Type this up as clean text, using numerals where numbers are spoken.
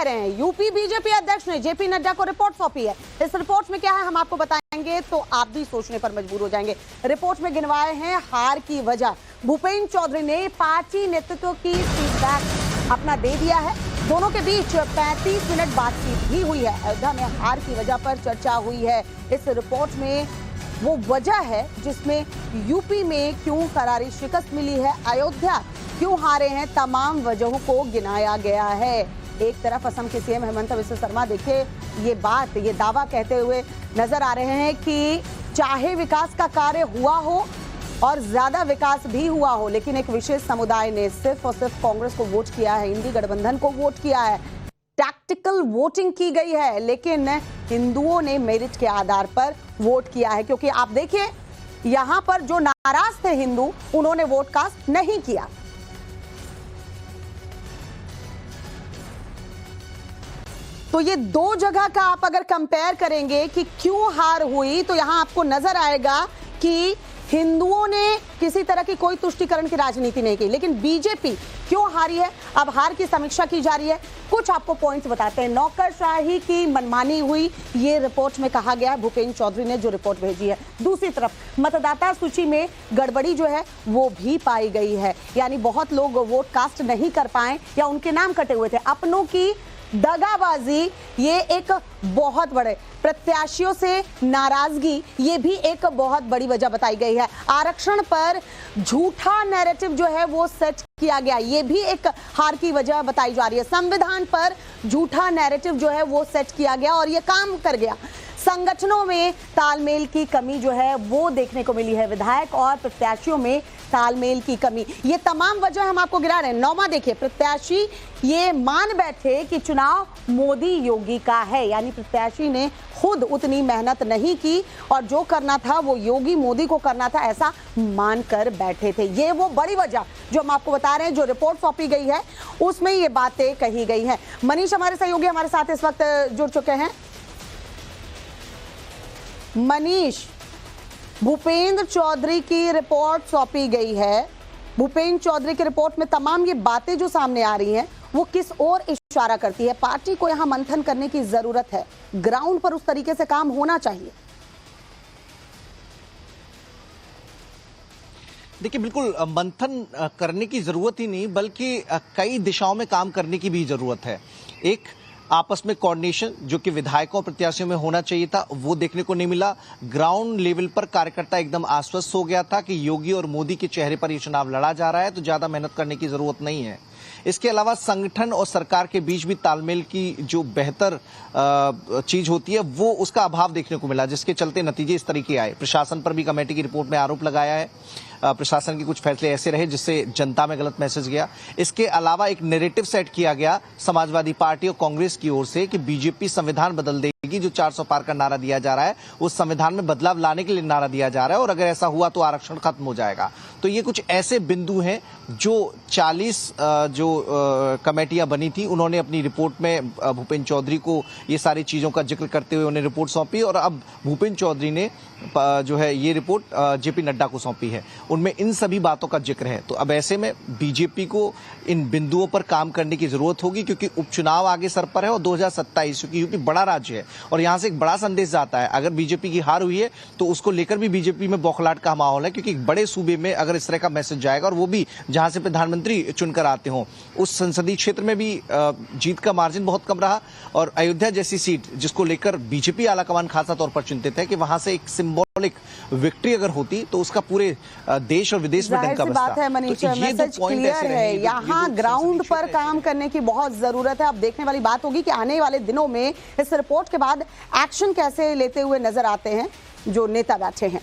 रहे हैं? UP BJP अध्यक्ष ने जेपी नड्डा को रिपोर्ट सौंपी है। इस रिपोर्ट में क्या है हम आपको बताएंगे तो आप भी सोचने पर मजबूर हो जाएंगे। रिपोर्ट में गिनवाए हैं हार की वजह। भूपेंद्र चौधरी ने पार्टी नेतृत्व की फीडबैक अपना दे दिया है। दोनों के बीच 35 मिनट बातचीत भी हुई है। अयोध्या में हार की वजह पर चर्चा हुई है। इस रिपोर्ट में वो वजह है जिसमें यूपी में क्यों करारी शिकस्त मिली है, अयोध्या क्यों हारे हैं, तमाम वजहों को गिनाया गया है। एक तरफ असम के सीएम हेमंत बिस्वा शर्मा देखिए ये दावा कहते हुए नजर आ रहे हैं कि चाहे विकास का कार्य हुआ हो और ज्यादा विकास भी हुआ हो, लेकिन एक विशेष समुदाय ने सिर्फ और सिर्फ कांग्रेस को वोट किया है, इंडी गठबंधन को वोट किया है, टैक्टिकल वोटिंग की गई है, लेकिन हिंदुओं ने मेरिट के आधार पर वोट किया है। क्योंकि आप देखिए यहां पर जो नाराज थे हिंदू, उन्होंने वोट कास्ट नहीं किया। तो ये दो जगह का आप अगर कंपेयर करेंगे कि क्यों हार हुई, तो यहां आपको नजर आएगा कि हिंदुओं ने किसी तरह की कोई तुष्टीकरण की राजनीति नहीं की, लेकिन बीजेपी क्यों हारी है, अब हार की समीक्षा की जा रही है। कुछ आपको पॉइंट्स बताते हैं। नौकरशाही की मनमानी हुई, ये रिपोर्ट में कहा गया, भूपेंद्र चौधरी ने जो रिपोर्ट भेजी है। दूसरी तरफ मतदाता सूची में गड़बड़ी जो है वो भी पाई गई है, यानी बहुत लोग वोट कास्ट नहीं कर पाए या उनके नाम कटे हुए थे। अपनों की दगाबाजी, ये एक बहुत बड़े प्रत्याशियों से नाराजगी, ये भी एक बहुत बड़ी वजह बताई गई है। आरक्षण पर झूठा नैरेटिव जो है वो सेट किया गया, ये भी एक हार की वजह बताई जा रही है। संविधान पर झूठा नैरेटिव जो है वो सेट किया गया और ये काम कर गया। संगठनों में तालमेल की कमी जो है वो देखने को मिली है, विधायक और प्रत्याशियों में तालमेल की कमी, ये तमाम वजह हम आपको गिरा रहे हैं। नौवां देखिए, प्रत्याशी ये मान बैठे कि चुनाव मोदी योगी का है, यानी प्रत्याशी ने खुद उतनी मेहनत नहीं की और जो करना था वो योगी मोदी को करना था, ऐसा मानकर बैठे थे। ये वो बड़ी वजह जो हम आपको बता रहे हैं, जो रिपोर्ट सौंपी गई है उसमें ये बातें कही गई हैं। मनीष हमारे सहयोगी हमारे साथ इस वक्त जुड़ चुके हैं। मनीष, भूपेंद्र चौधरी की रिपोर्ट सौंपी गई है। भूपेंद्र चौधरी की रिपोर्ट में तमाम ये बातें जो सामने आ रही हैं वो किस ओर इशारा करती है? पार्टी को यहां मंथन करने की जरूरत है, ग्राउंड पर उस तरीके से काम होना चाहिए। देखिए, बिल्कुल मंथन करने की जरूरत ही नहीं, बल्कि कई दिशाओं में काम करने की भी जरूरत है। एक आपस में कोऑर्डिनेशन जो कि विधायकों और प्रत्याशियों में होना चाहिए था, वो देखने को नहीं मिला। ग्राउंड लेवल पर कार्यकर्ता एकदम आश्वस्त हो गया था कि योगी और मोदी के चेहरे पर ये चुनाव लड़ा जा रहा है, तो ज्यादा मेहनत करने की जरूरत नहीं है। इसके अलावा संगठन और सरकार के बीच भी तालमेल की जो बेहतर चीज होती है वो उसका अभाव देखने को मिला, जिसके चलते नतीजे इस तरीके आए। प्रशासन पर भी कमेटी की रिपोर्ट में आरोप लगाया है, प्रशासन के कुछ फैसले ऐसे रहे जिससे जनता में गलत मैसेज गया। इसके अलावा एक नैरेटिव सेट किया गया समाजवादी पार्टी और कांग्रेस की ओर से कि बीजेपी संविधान बदल देगी, जो 400 पार का नारा दिया जा रहा है उस संविधान में बदलाव लाने के लिए नारा दिया जा रहा है, और अगर ऐसा हुआ तो आरक्षण खत्म हो जाएगा। तो ये कुछ ऐसे बिंदु हैं जो 40 जो कमेटियां बनी थी उन्होंने अपनी रिपोर्ट में भूपेंद्र चौधरी को ये सारी चीजों का जिक्र करते हुए उन्हें रिपोर्ट सौंपी, और अब भूपेंद्र चौधरी ने जो है ये रिपोर्ट जेपी नड्डा को सौंपी है, उनमें इन सभी बातों का जिक्र है। तो अब ऐसे में बीजेपी को इन बिंदुओं पर काम करने की जरूरत होगी, क्योंकि उपचुनाव आगे सर पर है और 2027, क्योंकि यूपी बड़ा राज्य है और यहां से एक बड़ा संदेश जाता है। अगर बीजेपी की हार हुई है तो उसको लेकर भी बीजेपी में बौखलाहट का माहौल है, क्योंकि बड़े सूबे में अगर इस तरह का मैसेज जाएगा और वो भी जहां से प्रधानमंत्री चुनकर आते हों, उस संसदीय क्षेत्र में भी जीत का मार्जिन बहुत कम रहा। और अयोध्या जैसी सीट जिसको लेकर बीजेपी आलाकमान खासा तौर पर चिंतित है कि वहां से एक सिंबॉलिक विक्ट्री अगर होती तो उसका पूरे देश और विदेश में डंका बजता। बात है मनीष, मैसेज क्लियर है, यहाँ ग्राउंड पर काम करने की बहुत जरूरत है। अब देखने वाली बात होगी कि आने वाले दिनों में इस रिपोर्ट के बाद एक्शन कैसे लेते हुए नजर आते हैं जो नेता बैठे हैं।